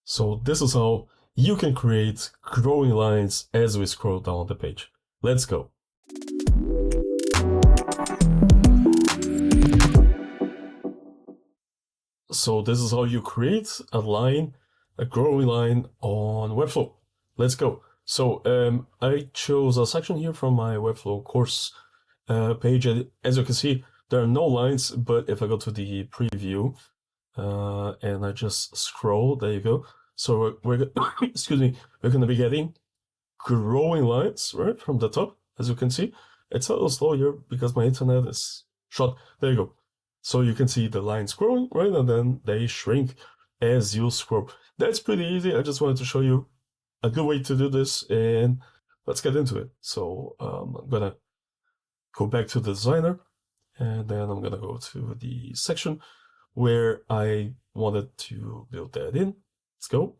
So this is how you can create growing lines as we scroll down the page. Let's go. So this is how you create a line, a growing line on Webflow. Let's go. So I chose a section here from my Webflow course page. As you can see, there are no lines, but if I go to the preview and I just scroll, there you go. So we're excuse me, we're going to be getting growing lines right from the top. As you can see, it's a little slow here because my internet is short. There you go. So you can see the lines growing, right? And then they shrink as you scroll. That's pretty easy. I just wanted to show you a good way to do this, and let's get into it. So I'm gonna go back to the designer, and then I'm gonna go to the section where I wanted to build that in. Let's go.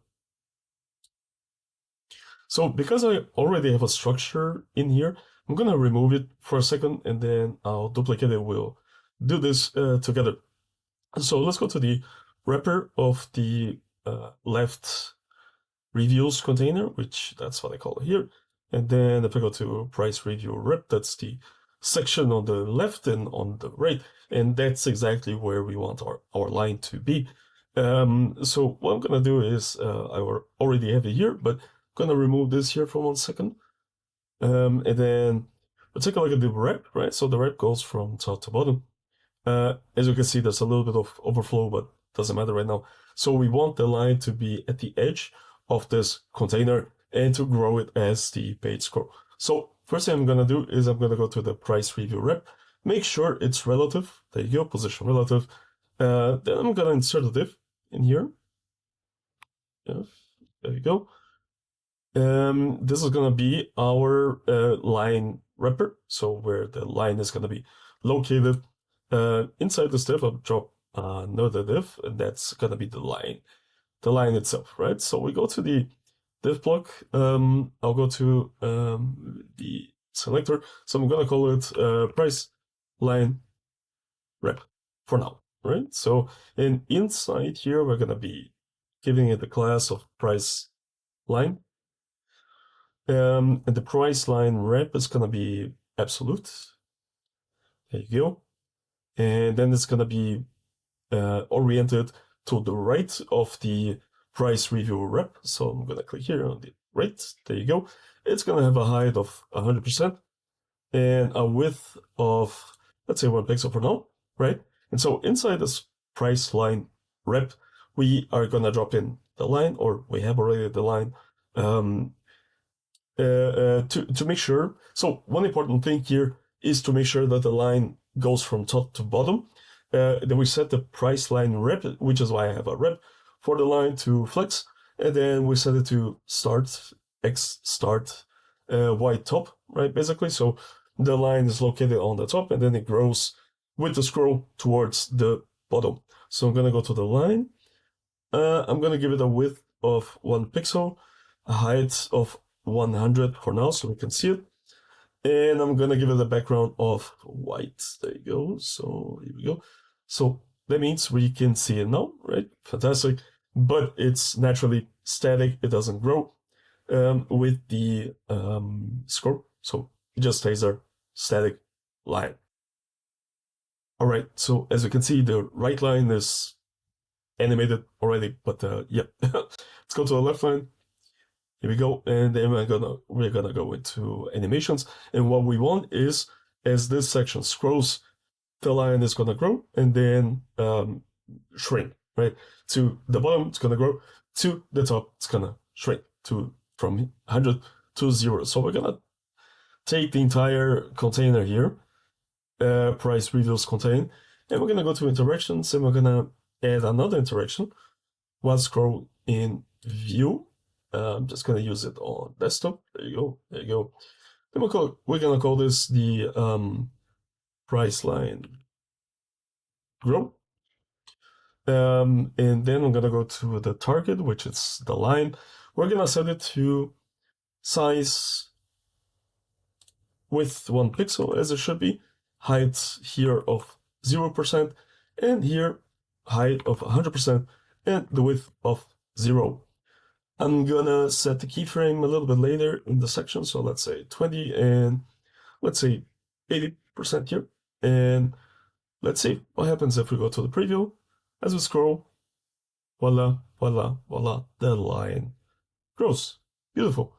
So because I already have a structure in here, I'm gonna remove it for a second, and then I'll duplicate it. We'll do this together. So let's go to the wrapper of the left reviews container, which that's what I call it here. And then if I go to price review rep, that's the section on the left and on the right. And that's exactly where we want our line to be. So what I'm going to do is, I already have it here, but I'm going to remove this here for 1 second. And then we'll take a look at the rep, right? So the rep goes from top to bottom. As you can see, there's a little bit of overflow, but doesn't matter right now. So we want the line to be at the edge of this container and to grow it as the page scroll. So first thing I'm going to do is I'm going to go to the price review rep, make sure it's relative. There you go, position relative. Then I'm going to insert a div in here. Yeah, there you go. This is going to be our line wrapper. So where the line is going to be located. Inside this div, I'll drop another div, and that's going to be the line itself, right? So we go to the div block. I'll go to the selector. So I'm going to call it price line rep for now, right? So and inside here, we're going to be giving it the class of price line. And the price line rep is going to be absolute. There you go. And then it's going to be oriented to the right of the price review rep. So I'm going to click here on the right. There you go. It's going to have a height of 100% and a width of, let's say, 1 pixel for now, right? And so inside this price line rep, we are going to drop in the line, or we have already the line, to make sure. So one important thing here is to make sure that the line goes from top to bottom. Then we set the price line rep, which is why I have a rep for the line to flex. And then we set it to start, X start, Y top, right? Basically, so the line is located on the top and then it grows with the scroll towards the bottom. So I'm going to go to the line. I'm going to give it a width of 1 pixel, a height of 100 for now, so we can see it. And I'm going to give it a background of white. There you go. So here we go. So that means we can see it now, right? Fantastic. But it's naturally static. It doesn't grow with the scroll. So it just stays there, static line. All right. So as you can see, the right line is animated already. But yeah, let's go to the left line. Here we go, and then we're gonna go into animations. And what we want is, as this section scrolls, the line is gonna grow and then shrink, right? To the bottom, it's gonna grow. To the top, it's gonna shrink to from 100 to 0. So we're gonna take the entire container here, price reviews contain, and we're gonna go to interactions, and we're gonna add another interaction. One scroll in view. I'm just going to use it on desktop. There you go. There you go. Then we're going to call this the price line grow. And then I'm going to go to the target, which is the line. We're going to set it to size width 1 pixel, as it should be. Height here of 0%. And here height of 100%. And the width of 0. I'm gonna set the keyframe a little bit later in the section. So let's say 20 and let's say 80% here. And let's see what happens if we go to the preview. As we scroll, voila, voila, voila, the line grows. Beautiful.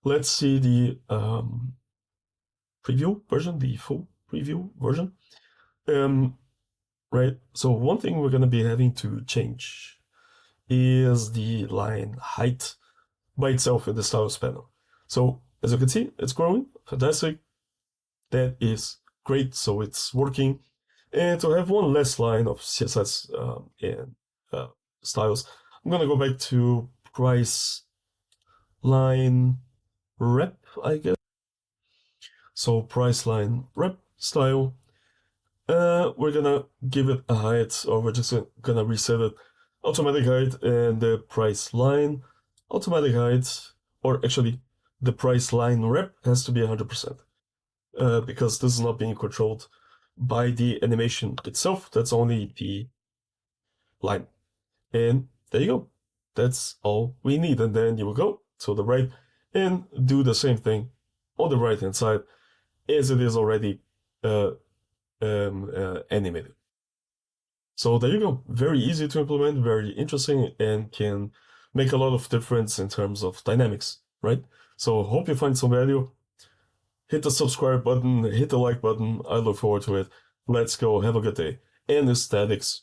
Let's see the preview version, the full preview version. Right, so one thing we're going to be having to change is the line height by itself in the styles panel. So as you can see, it's growing, fantastic. That is great, so it's working. And to have one less line of CSS and styles, I'm going to go back to price line rep, I guess. So price line rep style. We're gonna give it a height, or we're just gonna reset it. Automatic height and the price line. Automatic height, or actually, the price line rep has to be 100%. Because this is not being controlled by the animation itself. That's only the line. And there you go. That's all we need. And then you will go to the right and do the same thing on the right hand side as it is already animated. So there you go. Very easy to implement, very interesting, and can make a lot of difference in terms of dynamics, right? So hope you find some value. Hit the subscribe button, hit the like button. I look forward to it. Let's go. Have a good day. And aesthetics.